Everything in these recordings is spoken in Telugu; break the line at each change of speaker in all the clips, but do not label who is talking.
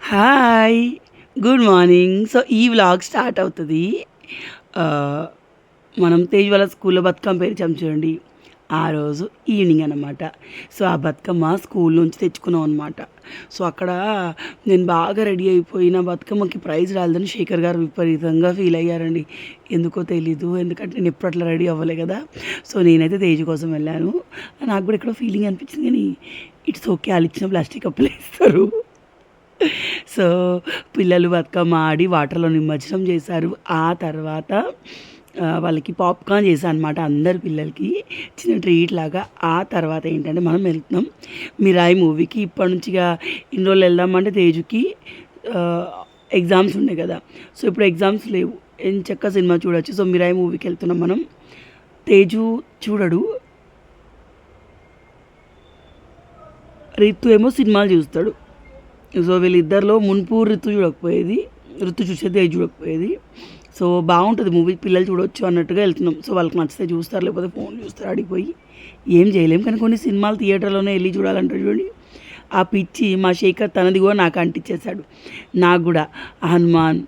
హాయ్! Good morning. సో, ఈ వ్లాగ్ స్టార్ట్ అవుతది. ఆహ్, మనం తేజ్ వాళ్ళ స్కూల్‌లో బతుకమ్మ పేర్చాం చూడండి. ఆ రోజు ఈవినింగ్ అనమాట. సో, ఆ బతుకమ్మ స్కూల్ నుంచి తెచ్చుకున్నాం అనమాట. సో, అక్కడ నేను బాగా రెడీ అయిపోయి నా బతుకమ్మకి ప్రైజ్ రాలేదని శేఖర్ గారు విపరీతంగా ఫీల్ అయ్యారండి. ఎందుకో తెలీదు. ఎందుకంటే నేను ఎప్పుడు అట్లా రెడీ అవ్వలే కదా! సో, నేనైతే తేజు కోసం వెళ్ళాను. నాకు కూడా ఎక్కడో ఫీలింగ్ అనిపించింది కానీ ఇట్స్ ఓకే. ఆళ్ళిచ్చిన ప్లాస్టిక్ కప్పులే ఇస్తారు. సో, పిల్లలు బతుకమ్మ ఆడి వాటర్‌లో నిమజ్జనం చేశారు. ఆ తర్వాత వాళ్ళకి పాప్‌కార్న్ చేశా అనమాట అందరి పిల్లలకి. చిన్న ట్రీట్ లాగా. ఆ తర్వాత ఏంటంటే మనం వెళ్తున్నాం 'మిరాయి' మూవీకి. ఇప్పటి నుంచి ఇగ ఇన్ని రోజులు వెళ్దామంటే తేజుకి ఆహ్, ఎగ్జామ్స్ ఉండే కదా! సో, ఇప్పుడు ఎగ్జామ్స్ లేవు. ఎంచక్కా సినిమా చూడొచ్చు. సో, 'మిరాయి' మూవీకి వెళ్తున్నాం మనం. తేజు చూడడు. రితు ఏమో సినిమాలు చూస్తాడు. సో, వీళ్ళిద్దరిలో మున్పు రితు చూడకపోయేది. రితు చూసేది తేజు చూడకపోయేది. సో, బాగుంటుంది మూవీ. పిల్లలు చూడొచ్చు అన్నట్టుగా వెళ్తున్నాం. సో, వాళ్ళకి నచ్చితే చూస్తారు. లేకపోతే ఫోన్‌లో చూస్తారు అడిగిపోయి. ఏం చేయలేం. కానీ కొన్ని సినిమాలు థియేటర్‌లోనే ఎళ్లి చూడాలంటారు చూడండి. ఆ పిచ్చి మా శేఖర్ తనది కూడా నాకు అంటించేశాడు. నాకు గూడా 'హనుమాన్'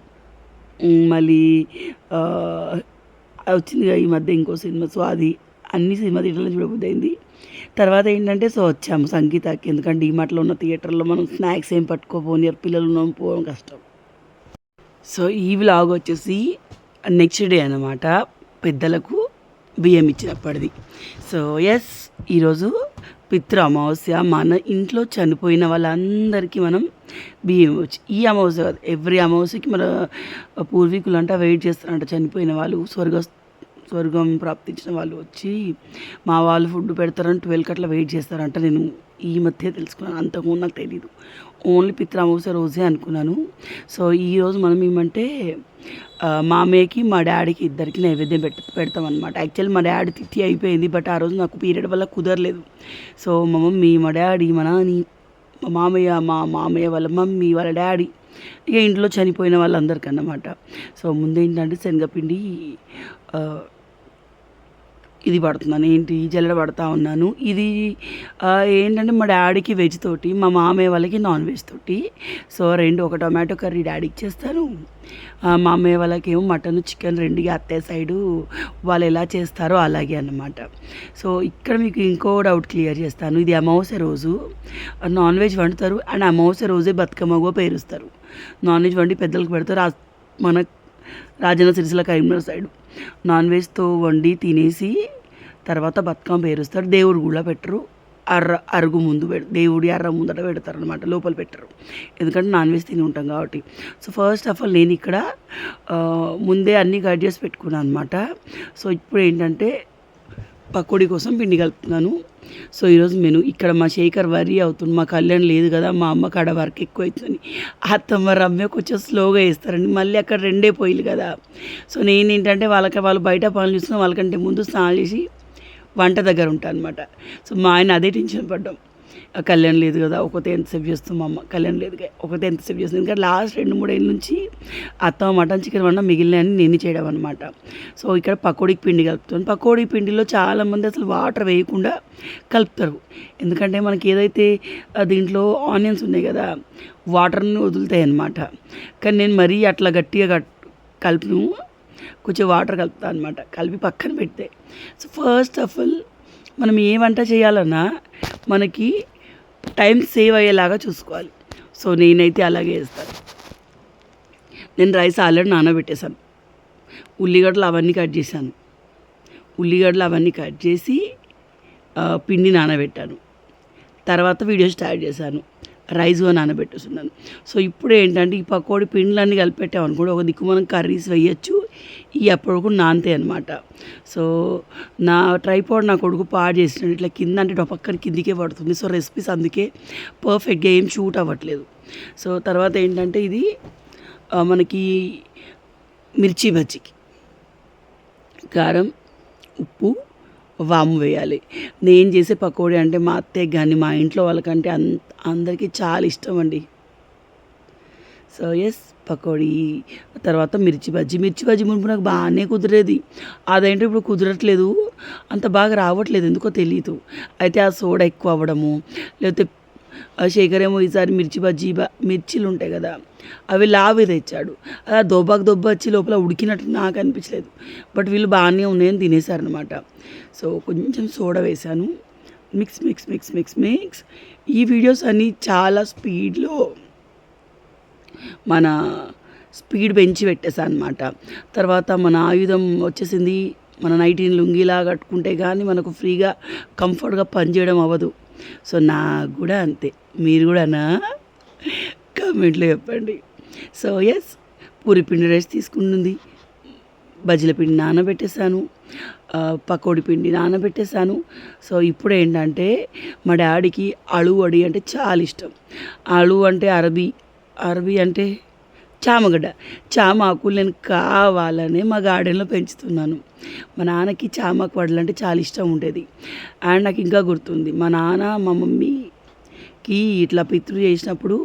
మళ్ళీ ఆహ్, వచ్చిందిగా ఈ మధ్య ఇంకో సినిమా. సో, అది అన్ని సినిమా థియేటర్‌లో చూడబుద్దయింది. తర్వాత ఏంటంటే సో, వచ్చాము సంగీతకి. ఎందుకంటే డీమార్ట్‌లో ఉన్న థియేటర్‌లో మనం స్నాక్స్ ఏం పట్టుకోపోనియరు. పిల్లలు ఉన్నాం పోవడం కష్టం. సో, ఈ వ్లాగ్ వచ్చేసి నెక్స్ట్ డే అనమాట. పెద్దలకు బియ్యం ఇచ్చినప్పటిది. సో, యెస్, ఈరోజు పితృ అమావాస్య. మన ఇంట్లో చనిపోయిన వాళ్ళందరికీ మనం బియ్యం ఇవ్వచ్చు. ఈ అమావాస్య కాదు, ఎవ్రీ అమావాస్యకి మన పూర్వీకులంట వెయిట్ చేస్తారంట. చనిపోయిన వాళ్ళు స్వర్గం ప్రాప్తించిన వాళ్ళు వచ్చి మా వాళ్ళు ఫుడ్ పెడతారని 12కి అట్లా వెయిట్ చేస్తారంట. నేను ఈ మధ్య తెలుసుకున్నాను. అంతకుముందు నాకు తెలీదు. ఓన్లీ పితృ అమావాస్య రోజే అనుకున్నాను. సో, ఈరోజు మనం ఏమంటే మామయ్యకి మా డాడీకి ఇద్దరికి నైవేద్యం పెడతామన్నమాట. యాక్చువల్లీ మా డాడీ తిథి అయిపోయింది. బట్ ఆ రోజు నాకు పీరియడ్ వల్ల కుదరలేదు. సో, మా మమ్మీ, మా డాడీ, మా నాని, మా మామయ్య వాళ్ళ మమ్మీ, వాళ్ళ డాడీ, ఇక ఇంట్లో చనిపోయిన వాళ్ళందరికన్నమాట. సో, ముందేంటంటే శనగపిండి ఇది పడుతున్నాను. ఏంటి జల్లెడ పడతా ఉన్నాను. ఇది ఏంటంటే మా డాడీకి వెజ్ తోటి, మా మామయ్య వాళ్ళకి నాన్ వెజ్ తోటి. సో, ఒక టొమాటో కర్రీ డాడీకి చేస్తాను. మామయ్య వాళ్ళకేమో మటన్, చికెన్ రెండుగా అత్తయ్య సైడు వాళ్ళు ఎలా చేస్తారో అలాగే అన్నమాట. సో, ఇక్కడ మీకు ఇంకో డౌట్ క్లియర్ చేస్తాను. ఇది అమావాస్య రోజు నాన్ వెజ్ వండుతారు. అండ్ అమావాస్య రోజే బతుకమ్మగా పేరుస్తారు. నాన్ వెజ్ వండి పెద్దలకు పెడతారు. మన రాజన్న సిరిసిల్ల కరీంనగర్ సైడు నాన్ వెజ్తో వండి తినేసి తర్వాత బతుకమ్మ పేరుస్తారు. దేవుడు కూడా పెట్టరు. అరుగు ముందు దేవుడి అర్ర ముందట పెడతారు అనమాట. లోపల పెట్టరు. ఎందుకంటే నాన్ వెజ్ తిని ఉంటాం కాబట్టి. సో, ఫస్ట్ ఆఫ్ ఆల్ నేను ఇక్కడ ముందే అన్నీ కట్ చేసి పెట్టుకున్నాను అనమాట. సో, ఇప్పుడు ఏంటంటే పకోడీ కోసం పిండి కలుపుతున్నాను. సో, ఈరోజు మెను ఇక్కడ మా శేఖర్ వరీ అవుతుంది. మా కళ్యాణ్ లేదు కదా, మా అమ్మ కాడ వర్క్ ఎక్కువ అవుతుందని. అత్తమ్మ రమ్య కొంచెం స్లోగా వేస్తారండి. మళ్ళీ అక్కడ రెండే పొయ్యిలు కదా. సో, నేనేంటంటే వాళ్ళు బయట పనులు చూస్తున్నా వాళ్ళకంటే ముందు స్నానం చేసి వంట దగ్గర ఉంటాను అనమాట. సో, మా ఆయన అదే టెన్షన్ పడ్డాం. కళ్యాణ్ లేదు కదా, ఒకతే ఎంతసేపు చేస్తాం మా అమ్మ. కళ్యాణ్ లేదు ఒకతే ఎంతసేపు చేస్తుంది. ఎందుకంటే లాస్ట్ 2-3 ఏళ్ళ నుంచి అత్తమ్మ మటన్ చికెన్ వండ మిగిలినని నేను చేయడం అనమాట. సో, ఇక్కడ పకోడీకి పిండి కలుపుతాను. పకోడీ పిండిలో చాలామంది అసలు వాటర్ వేయకుండా కలుపుతారు. ఎందుకంటే మనకి ఏదైతే దీంట్లో ఆనియన్స్ ఉన్నాయి కదా, వాటర్ని వదులుతాయి అన్నమాట. కానీ నేను మరీ అట్లా గట్టిగా కలుపును. కొంచెం వాటర్ కలుపుతాను అనమాట. కలిపి పక్కన పెడితే. సో, ఫస్ట్ ఆఫ్ ఆల్ మనం ఏ వంట చేయాలన్నా మనకి టైం సేవ్ అయ్యేలాగా చూసుకోవాలి. సో, నేనైతే అలాగే చేస్తాను. నేను రైస్ ఆల్రెడీ నానబెట్టేశాను. ఉల్లిగడ్డలు అవన్నీ కట్ చేసి పిండి నానబెట్టాను. తర్వాత వీడియో స్టార్ట్ చేశాను. రైస్ నానబెట్టేస్తున్నాను. సో, ఇప్పుడు ఏంటంటే ఈ పకోడీ పిండిలన్నీ కలిపెట్టామనుకోండి, ఒక దిక్కు మనం కర్రీస్ వేయచ్చు. ఈ అప్పటికు నానతాయి అనమాట. సో, నా ట్రైపాడ్ నా కొడుకు పాడు చేసినాడు. ఇట్లా కింద అంటే పక్కన కిందికే పడుతుంది. సో, రెసిపీస్ అందుకే పర్ఫెక్ట్గా ఏం షూట్ అవ్వట్లేదు. సో, తర్వాత ఏంటంటే ఇది మనకి మిర్చి బజ్జీకి కారం, ఉప్పు, వాము వేయాలి. నేను చేసే పకోడీ అంటే మా అత్తయ్యకి కానీ మా ఇంట్లో వాళ్ళకంటే అందరికీ చాలా ఇష్టం అండి. So, yes, pakodi. తర్వాత మిర్చి బజ్జీ మునుపు నాకు బాగానే కుదిరేది. అదేంటో ఇప్పుడు కుదరట్లేదు. అంత బాగా రావట్లేదు, ఎందుకో తెలీదు. అయితే ఆ సోడా ఎక్కువ అవ్వడము, లేకపోతే శేఖర్ ఏమో ఈసారి మిర్చీలు ఉంటాయి కదా, అవి లావే తెచ్చాడు. అలా దొబ్బచ్చి లోపల ఉడికినట్టు నాకు అనిపించలేదు. బట్ వీళ్ళు బాగానే ఉన్నాయని తినేశారనమాట. సో కొంచెం సోడా వేశాను. మిక్స్. ఈ వీడియోస్ అన్నీ చాలా స్పీడ్లో మన స్పీడ్ పెంచి పెట్టేశాను అనమాట. తర్వాత మన ఆయుధం వచ్చేసింది. మన నైటీని లుంగిలా కట్టుకుంటే కానీ మనకు ఫ్రీగా కంఫర్ట్గా పనిచేయడం అవ్వదు. సో నాకు కూడా అంతే, మీరు కూడానా? కామెంట్లో చెప్పండి. సో ఎస్, పూరి పిండి రైస్ తీసుకుంటుంది, బజ్జీల పిండి నానబెట్టేశాను, పకోడీ పిండి నానబెట్టేశాను. సో ఇప్పుడు ఏంటంటే మా డాడీకి అలు వడి అంటే చాలా ఇష్టం. అలు అంటే అరబీ అంటే చామగడ్డ, చామాకులు నేను కావాలనే మా గార్డెన్లో పెంచుతున్నాను. మా నాన్నకి చామాకు వడలు అంటే చాలా ఇష్టం ఉండేది. అండ్ నాకు ఇంకా గుర్తుంది, మా నాన్న మా మమ్మీకి ఇట్లా పితృ చేసినప్పుడు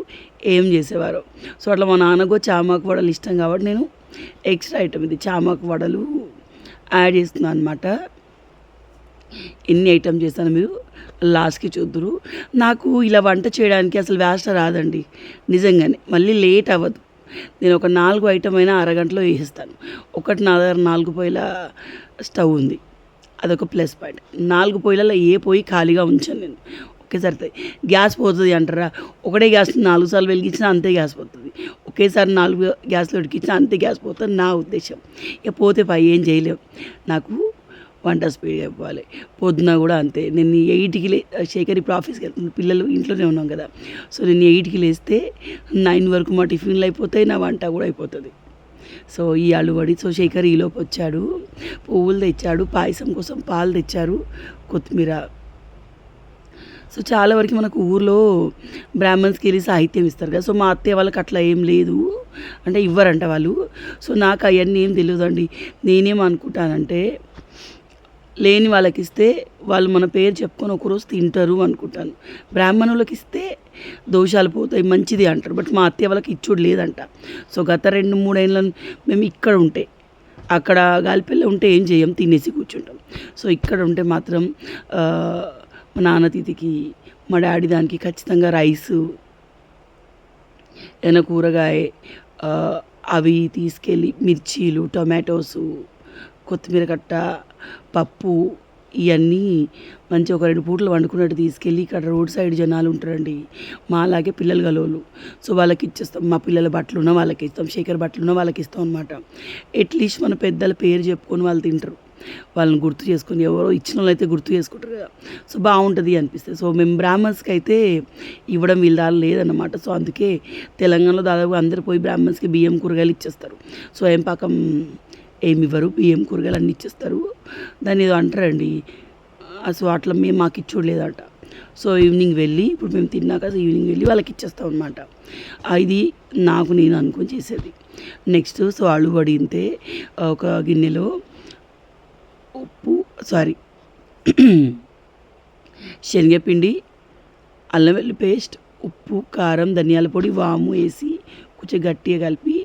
ఏం చేసేవారు. సో అట్లా మా నాన్నకు చామాకు వడలు ఇష్టం కాబట్టి నేను ఎక్స్ట్రా ఐటమ్ ఇది చామాకు వడలు యాడ్ చేస్తున్నాను అనమాట. ఎన్ని ఐటమ్ చేస్తాను మీరు లాస్ట్కి చూద్దురు. నాకు ఇలా వంట చేయడానికి అసలు వేస్ట్ రాదండి నిజంగానే, మళ్ళీ లేట్ అవ్వదు. నేను ఒక 4 ఐటమ్ అయినా అరగంటలో వేసేస్తాను. ఒకటి నా దగ్గర 4 పొయ్యిల స్టవ్ ఉంది, అదొక ప్లస్ పాయింట్. 4 పొయ్యిలలో ఏ పొయ్యి ఖాళీగా ఉంచాను నేను, ఒకేసారి గ్యాస్ పోతుంది అంటారా, ఒకటే గ్యాస్ 4 సార్లు వెలిగించినా అంతే గ్యాస్ పోతుంది, ఒకేసారి 4 గ్యాస్లు ఉడికించినా అంతే గ్యాస్ పోతుంది నా ఉద్దేశం. ఇక పోతే ఏం చేయలేము. నాకు వంట స్పీడ్ అయిపోవాలి. పొద్దున కూడా అంతే, నేను 8కి శేఖర్ ఇప్పుడు ఆఫీస్కి వెళ్తుంది, పిల్లలు ఇంట్లోనే ఉన్నాం కదా. సో నేను 8కి లేస్తే 9 వరకు మా టిఫిన్లు అయిపోతాయి, నా వంట కూడా అయిపోతుంది. సో ఈ అలువడి. సో శేఖర్ ఈలోపు వచ్చాడు, పువ్వులు తెచ్చాడు, పాయసం కోసం పాలు తెచ్చారు, కొత్తిమీర. సో చాలా వరకు మనకు ఊర్లో బ్రాహ్మణ్స్కి వెళ్ళి సాహిత్యం ఇస్తారు కదా. సో మా అత్తయ్య వాళ్ళకి అట్లా ఏం లేదు, అంటే ఇవ్వరంట వాళ్ళు. సో నాకు అవన్నీ ఏం తెలియదండి. నేనేం అనుకుంటానంటే లేని వాళ్ళకి ఇస్తే వాళ్ళు మన పేరు చెప్పుకొని ఒకరోజు తింటారు అనుకుంటాను. బ్రాహ్మణులకి ఇస్తే దోషాలు పోతాయి మంచిది అంటారు. బట్ మా అత్తయ్య వాళ్ళకి ఇచ్చుడు లేదంట. సో గత 2-3 ఏళ్ళ మేము ఇక్కడ ఉంటే, అక్కడ గాలిపల్లి ఉంటే ఏం చేయం, తినేసి కూర్చుంటాం. సో ఇక్కడ ఉంటే మాత్రం మా నాన్న తిథికి, మా డాడీ దానికి ఖచ్చితంగా రైసు, ఏదైనా కూరగాయ అవి తీసుకెళ్ళి మిర్చీలు, టొమాటోసు, కొత్తిమీర కట్ట, పప్పు, ఇవన్నీ మంచి ఒక 2 పూటలు వండుకున్నట్టు తీసుకెళ్ళి, ఇక్కడ రోడ్ సైడ్ జనాలు ఉంటారండి మా అలాగే పిల్లలు గలవాళ్ళు. సో వాళ్ళకి ఇచ్చేస్తాం. మా పిల్లల బట్టలు ఉన్న వాళ్ళకి ఇస్తాం, శేఖర్ బట్టలు ఉన్న వాళ్ళకి ఇస్తాం అనమాట. అట్లీస్ట్ మన పెద్దల పేరు చెప్పుకొని వాళ్ళు తింటారు, వాళ్ళని గుర్తు చేసుకొని, ఎవరో ఇచ్చిన వాళ్ళు అయితే గుర్తు చేసుకుంటారు కదా. సో బాగుంటుంది అనిపిస్తుంది. సో మేము బ్రాహ్మణ్స్కి అయితే ఇవ్వడం వీళ్ళ లేదన్నమాట. సో అందుకే తెలంగాణలో దాదాపు అందరు పోయి బ్రాహ్మణ్స్కి బియ్యం కూరగాయలు ఇచ్చేస్తారు. సో ఏం పాకం ఏమి ఇవ్వరు, బియ్యం కూరగాయలు అన్నీ ఇచ్చేస్తారు. దాన్ని ఏదో అంటారండి. సో అట్లా మేము మాకు ఇచ్చుడు లేదంట. సో ఈవినింగ్ వెళ్ళి, ఇప్పుడు మేము తిన్నాక ఈవినింగ్ వెళ్ళి వాళ్ళకి ఇచ్చేస్తాం అనమాట. ఇది నాకు నేను అనుకొని చేసేది. నెక్స్ట్ సో అల్లు వడింతే ఒక గిన్నెలో శనగపిండి, అల్లం వెల్లుల్లి పేస్ట్, ఉప్పు, కారం, ధనియాల పొడి, వాము వేసి కొంచెం గట్టిగా కలిపి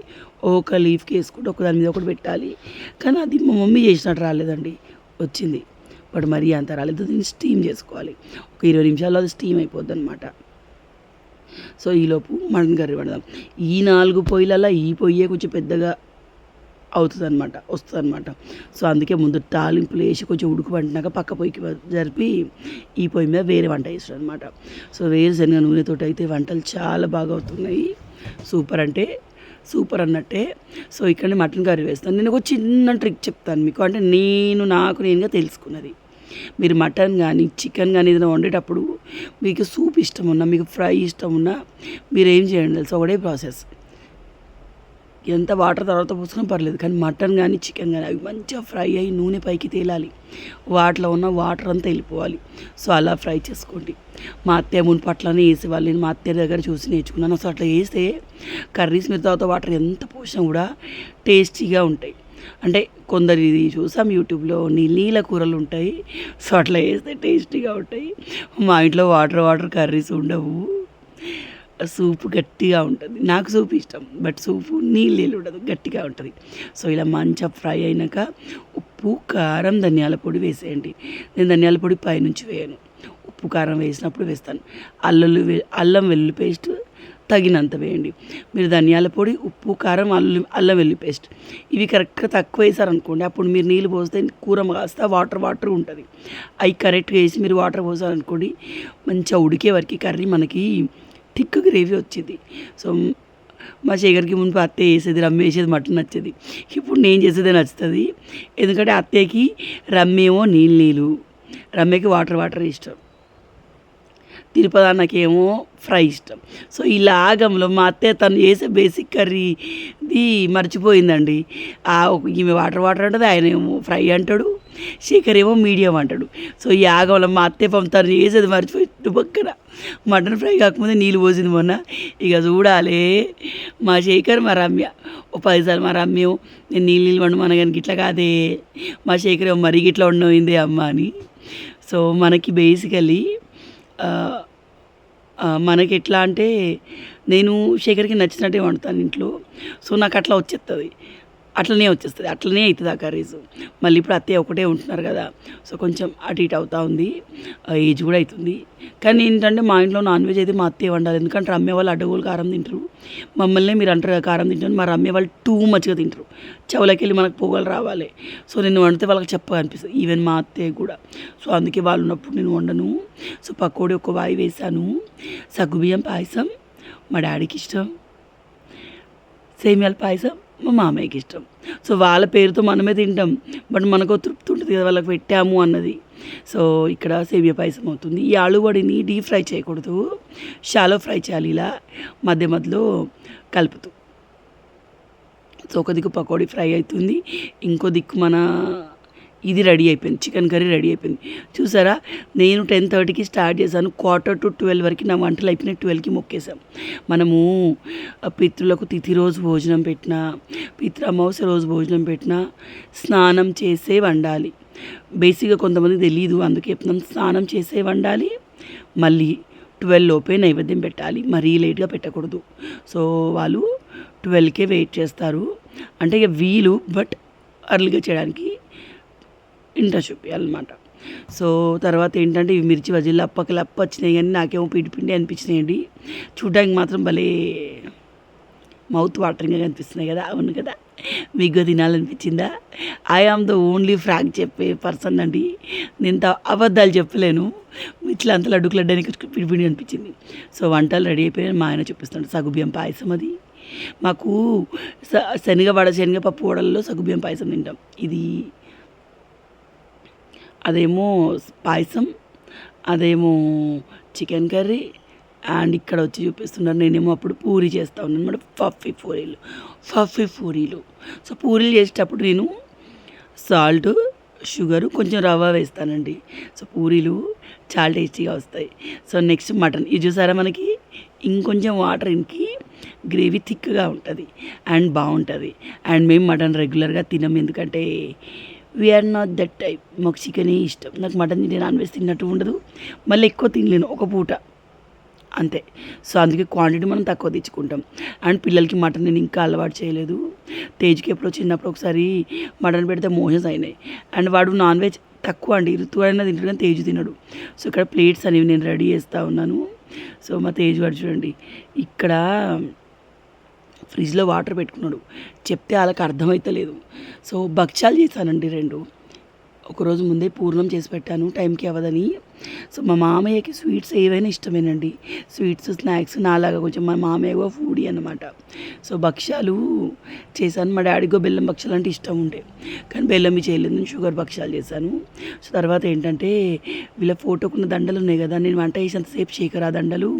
ఒక లీఫ్కి వేసుకుంటే ఒక దాని మీద ఒకటి పెట్టాలి. కానీ అది మా మమ్మీ చేసినట్టు రాలేదండి, వచ్చింది బట్ మరీ అంత రాలేదు. దీన్ని స్టీమ్ చేసుకోవాలి, ఒక 20 నిమిషాల్లో అది స్టీమ్ అయిపోద్ది అనమాట. సో ఈలోపు మటన్ కర్రీ వండుదాం. ఈ 4 పొయ్యిలలో ఈ పొయ్యే కొంచెం పెద్దగా వస్తుంది అనమాట. సో అందుకే ముందు తాలింపులు వేసి కొంచెం ఉడుకుపంటినాక పక్క పొయ్యికి జరిపి ఈ పొయ్యి మీద వేరే వంట చేస్తాడు అనమాట. సో వేరుశనగ నూనెతోటి అయితే వంటలు చాలా బాగా అవుతున్నాయి. సూపర్ అంటే సూపర్ అన్నట్టే. సో ఇక్కడ మటన్ కర్రీ వేస్తాను. నేను ఒక చిన్న ట్రిక్ చెప్తాను మీకు, అంటే నాకు నేనుగా తెలుసుకున్నది. మీరు మటన్ కానీ చికెన్ కానీ ఏదైనా వండేటప్పుడు మీకు సూప్ ఇష్టం ఉన్నా, మీకు ఫ్రై ఇష్టం ఉన్నా, మీరు ఏం చేయండి తెలుసు, ఒకటే ప్రాసెస్. ఎంత వాటర్ తర్వాత పోసుకున్నా పర్లేదు, కానీ మటన్ కానీ చికెన్ కానీ అవి మంచిగా ఫ్రై అయ్యి నూనె పైకి తేలాలి, వాటిలో ఉన్న వాటర్ అంతా వెళ్ళిపోవాలి. సో అలా ఫ్రై చేసుకోండి. మా అత్తయ్య మునిపట్లనే వేసేవాళ్ళు, నేను మా అత్తయ్య దగ్గర చూసి నేర్చుకున్నాను. సో అట్లా వేస్తే కర్రీస్ మీద తర్వాత వాటర్ ఎంత పోసినా కూడా టేస్టీగా ఉంటాయి. అంటే కొందరు ఇది చూసాం యూట్యూబ్లో నీళ్ళ కూరలు ఉంటాయి, సో అట్లా వేస్తే టేస్టీగా ఉంటాయి. మా ఇంట్లో వాటర్ కర్రీస్ ఉండవు, సూపు గట్టిగా ఉంటుంది. నాకు సూప్ ఇష్టం, బట్ సూపు నీళ్ళు ఉండదు, గట్టిగా ఉంటుంది. సో ఇలా మంచిగా ఫ్రై అయినాక ఉప్పు, కారం, ధనియాల పొడి వేసేయండి. నేను ధనియాల పొడి పైనుంచి వేయను, ఉప్పు కారం వేసినప్పుడు వేస్తాను. అల్లం వెల్లుల్లి పేస్ట్ తగినంత వేయండి. మీరు ధనియాల పొడి, ఉప్పు, కారం, అల్లం వెల్లుల్లి పేస్ట్ ఇవి కరెక్ట్గా తక్కువ వేసారనుకోండి, అప్పుడు మీరు నీళ్ళు పోస్తే కూర కాస్త వాటర్ ఉంటుంది. అవి కరెక్ట్గా వేసి మీరు వాటర్ పోసారనుకోండి, మంచిగా ఉడికే వరకు కర్రీ మనకి థిక్ గ్రేవీ వచ్చింది. సో మా శేఖర్కి ముందు అత్తయ్య వేసేది, రమ్య వేసేది మటన్ నచ్చేది. ఇప్పుడు నేను చేసేదే నచ్చుతుంది. ఎందుకంటే అత్తయ్యకి రమ్మేమో నీళ్ళు, రమ్యకి వాటర్ ఇష్టం. తిరుపతి ఫ్రై ఇష్టం. సో ఇలాగంలో మా అత్తయ్య తను చేసే బేసిక్ కర్రీది మర్చిపోయిందండి. ఈమె వాటర్ అంటుంది, ఆయన ఏమో ఫ్రై అంటాడు, శేఖర్ ఏమో మీడియం అంటాడు. సో ఈ ఆగంలో మా అత్తయ్య పంపు తను చేసేది మర్చిపోయి పక్కన మటన్ ఫ్రై కాకముందే నీళ్ళు పోసింది మొన్న. ఇక చూడాలి మా శేఖర్ మా రమ్య ఓ 10 సార్లు మా రమ్య నేను నీళ్ళు వండమన్నా కానీ గిట్లా కాదే, మా శేఖర్ ఏమో మరీ గిట్లా వండమైందే అమ్మ అని. సో మనకి బేసికలీ మనకి ఎట్లా అంటే నేను శేఖర్కి నచ్చినట్టే వండుతాను ఇంట్లో. సో నాకు అట్లా అట్లనే అవుతుంది ఆ కర్రీస్. మళ్ళీ ఇప్పుడు అత్తయ్య ఒకటే ఉంటున్నారు కదా, సో కొంచెం అటు ఇటు అవుతూ ఉంది, ఏజ్ కూడా అవుతుంది. కానీ ఏంటంటే మా ఇంట్లో నాన్ వెజ్ అయితే మా అత్తయ్య వండాలి. ఎందుకంటే రమ్య వాళ్ళు అడ్డగోలు కారం తింటారు. మమ్మల్ని మీరు అంటారు కదా కారం తింటారు, మా రమ్య వాళ్ళు టూ మచ్గా తింటారు. చెవులకి వెళ్ళి మనకు పొగలు రావాలి. సో నేను వండితే వాళ్ళకి చెప్పగా అనిపిస్తుంది, ఈవెన్ మా అత్తయ్య కూడా. సో అందుకే వాళ్ళు ఉన్నప్పుడు నేను వండను. సో పకోడీ ఒక వాయి వేసాను. సగ్గుబియ్యం పాయసం మా డాడీకి ఇష్టం, సేమియాల పాయసం మా మామయ్యకి ఇష్టం. సో వాళ్ళ పేరుతో మనమే తింటాం, బట్ మనకు తృప్తి ఉంటుంది కదా వాళ్ళకి పెట్టాము అన్నది. సో ఇక్కడ సేమియా పాయసం అవుతుంది. ఈ ఆలువడిని డీప్ ఫ్రై చేయకూడదు, షాలో ఫ్రై చేయాలి, ఇలా మధ్యలో కలుపుతూ. సో ఒక దిక్కు పకోడీ ఫ్రై అవుతుంది, ఇంకో దిక్కు మన ఇది రెడీ అయిపోయింది, చికెన్ కర్రీ రెడీ అయిపోయింది. చూసారా, నేను 10:30కి స్టార్ట్ చేశాను, 11:45 వరకు నా వంటలు అయిపోయినాయి. 12కి మొక్కేసాం. మనము పితృలకు తిథి రోజు భోజనం పెట్టినా, పితృ అమావాస్య రోజు భోజనం పెట్టినా స్నానం చేసే వండాలి. బేసిక్గా కొంతమందికి తెలీదు, అందుకే చెప్తున్నాం. స్నానం చేసే వండాలి, మళ్ళీ 12 లోపే నైవేద్యం పెట్టాలి, మరీ లేట్గా పెట్టకూడదు. సో వాళ్ళు 12కే వెయిట్ చేస్తారు, అంటే ఇక వీలు, బట్ అర్లీగా చేయడానికి ఇంట్రెస్ట్ చూపించాలన్నమాట. సో తర్వాత ఏంటంటే ఇవి మిర్చి బజ్జీలు అప్ప వచ్చినాయి, కానీ నాకేమో పిండి అనిపించినాయండి. చూడడానికి మాత్రం భలే మౌత్ వాటరింగ్గా అనిపిస్తున్నాయి కదా. అవును కదా, మీకు తినాలనిపించిందా? I am the only frank చెప్పే పర్సన్ అండి, నేను అబద్ధాలు చెప్పలేను. ఇట్లా అంత లడ్డానికి పిండి అనిపించింది. సో వంటలు రెడీ అయిపోయాయి. మా ఆయన చూపిస్తాడు సగ్గుబియ్యం పాయసం. అది మాకు శనగపప్పు వడల్లో సగ్గుబియ్యం పాయసం తింటాం. అదేమో పాయసం, అదేమో చికెన్ కర్రీ. అండ్ ఇక్కడ వచ్చి చూపిస్తున్నారు, నేనేమో అప్పుడు పూరి చేస్తూ ఉన్నాను అనమాట, పఫీ పూరీలు. సో పూరీలు చేసేటప్పుడు నేను సాల్ట్, షుగరు, కొంచెం రవ్వ వేస్తానండి. సో పూరీలు చాలా టేస్టీగా వస్తాయి. సో నెక్స్ట్ మటన్, ఇది చూసారా మనకి ఇంకొంచెం వాటర్ ఇంకి గ్రేవీ థిక్గా ఉంటుంది అండ్ బాగుంటుంది. అండ్ మేము మటన్ రెగ్యులర్గా తినం, ఎందుకంటే వీఆర్ నాట్ దట్ టైప్. మాకు చికెనే ఇష్టం. నాకు మటన్ తింటే నాన్ వెజ్ తిన్నట్టు ఉండదు, మళ్ళీ ఎక్కువ తినలేను, ఒక పూట అంతే. సో అందుకే క్వాంటిటీ మనం తక్కువ తెచ్చుకుంటాం. అండ్ పిల్లలకి మటన్ నేను ఇంకా అలవాటు చేయలేదు. తేజ్కి ఎప్పుడో చిన్నప్పుడు ఒకసారి మటన్ పెడితే మోషన్స్ అయినాయి. అండ్ వాడు నాన్ వెజ్ తక్కువ అండి, ఋతువైనా తింటాడు కానీ తేజు తినడు. సో ఇక్కడ ప్లేట్స్ అనేవి నేను రెడీ చేస్తూ ఉన్నాను. సో మా తేజ్ వాడు చూడండి ఇక్కడ ఫ్రిడ్జ్లో వాటర్ పెట్టుకున్నాడు, చెప్తే వాళ్ళకి అర్థమవుతలేదు. సో భక్ష్యాలు చేశానండి 2. ఒకరోజు ముందే పూర్ణం చేసి పెట్టాను, టైంకి అవ్వదని. సో మా మామయ్యకి స్వీట్స్ ఏవైనా ఇష్టమేనండి, స్వీట్స్, స్నాక్స్. నాలాగా కొంచెం మా మామయ్య ఫుడీ అన్నమాట. సో భక్ష్యాలు చేశాను. మా డాడీకో బెల్లం భక్ష్యాలు అంటే ఇష్టం ఉండే, కానీ బెల్లంవి చేయలేదు, నేను షుగర్ భక్ష్యాలు చేశాను. సో తర్వాత ఏంటంటే వీళ్ళ ఫోటోకున్న దండలు ఉన్నాయి కదా, నేను వంట చేసేంతసేపు శేఖర్ ఆ దండలు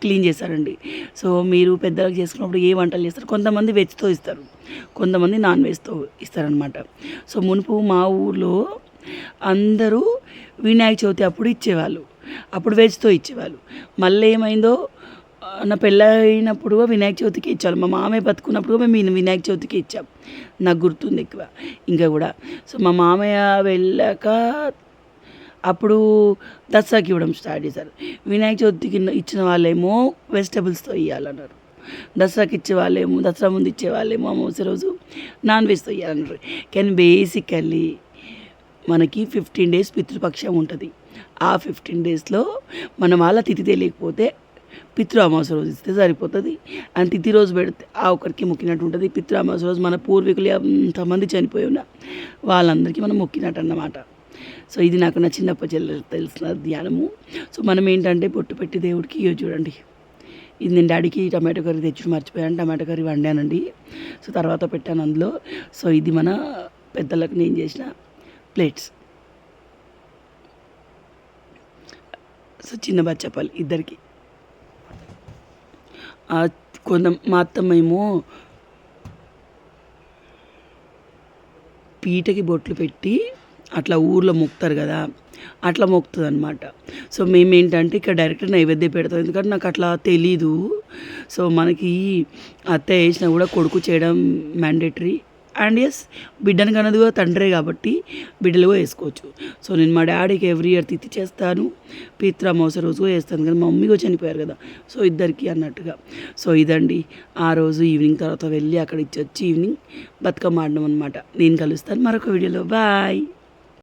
క్లీన్ చేశారండి. సో మీరు పెద్దలకు చేసుకున్నప్పుడు ఏ వంటలు చేస్తారు, కొంతమంది వెజ్తో ఇస్తారు, కొంతమంది నాన్ వెజ్తో ఇస్తారనమాట. సో మునుపు మా ఊర్లో అందరూ వినాయక చవితి అప్పుడు ఇచ్చేవాళ్ళు, అప్పుడు వెజ్తో ఇచ్చేవాళ్ళు. మళ్ళీ ఏమైందో, నా పెళ్ళైనప్పుడు వినాయక చవితికి ఇచ్చారు, మా మామయ్య బతుకున్నప్పుడు మేము వినాయక చవితికి ఇచ్చాం, నాకు గుర్తుంది ఎక్కువ ఇంకా కూడా. సో మా మామయ్య వెళ్ళాక అప్పుడు దసరాకి ఇవ్వడం స్టార్ట్ చేశారు. వినాయక చవితికి ఇచ్చిన వాళ్ళేమో వెజిటబుల్స్తో ఇవ్వాలన్నారు, దసరాకి ఇచ్చే వాళ్ళేమో, దసరా ముందు ఇచ్చే వాళ్ళేమో అమావాస్య రోజు నాన్ వెజ్తో ఇవ్వాలన్నారు. కానీ బేసికల్లీ మనకి 15 days పితృపక్షం ఉంటుంది. ఆ 15 డేస్లో మన వాళ్ళ తిథి తెలియకపోతే పితృ అమావాస్య రోజు ఇస్తే సరిపోతుంది. అండ్ తిథి రోజు పెడితే ఆ ఒక్కరికి మొక్కినట్టు ఉంటుంది. పితృ అమావాస్య రోజు మన పూర్వీకులు ఎంతమంది చనిపోయి ఉన్నా వాళ్ళందరికీ మనం మొక్కినట్టు అన్నమాట. సో ఇది నాకు నా చిన్నప్పటి తెలిసిన ధ్యానము. సో మనం ఏంటంటే బొట్టు పెట్టి దేవుడికి ఇవి చూడండి, ఇది నేను డాడీకి టమాటో కర్రీ తెచ్చుడు మర్చిపోయాను, టమాటో కర్రీ వండానండి. సో తర్వాత పెట్టాను అందులో. సో ఇది మన పెద్దలకు నేను చేసిన ప్లేట్స్. సో చిన్న బచ్చపాలు ఇద్దరికి. మా అత్తమ్మ ఏమో పీటకి బొట్లు పెట్టి అట్లా ఊర్లో మొక్కుతారు కదా, అట్లా మొక్కుతుంది అనమాట. సో మేమేంటంటే ఇక్కడ డైరెక్ట్ నైవేద్యం పెడతాం, ఎందుకంటే నాకు అట్లా తెలీదు. సో మనకి అత్త వేసినా కూడా కొడుకు చేయడం మ్యాండేటరీ. అండ్ ఎస్, బిడ్డను కన్నది కూడా తండ్రే కాబట్టి బిడ్డలు కూడా వేసుకోవచ్చు. సో నేను మా డాడీకి ఎవ్రీ ఇయర్ తిథి చేస్తాను, పితృ అమావాస్య రోజు కూడా వేస్తాను, కానీ మా మమ్మీ కూడా చనిపోయారు కదా, సో ఇద్దరికి అన్నట్టుగా. సో ఇదండి ఆ రోజు ఈవినింగ్ తర్వాత వెళ్ళి అక్కడ ఇచ్చి వచ్చి ఈవినింగ్ బతుకమ్మ ఆడడం అనమాట. నేను కలుస్తాను మరొక వీడియోలో. బాయ్.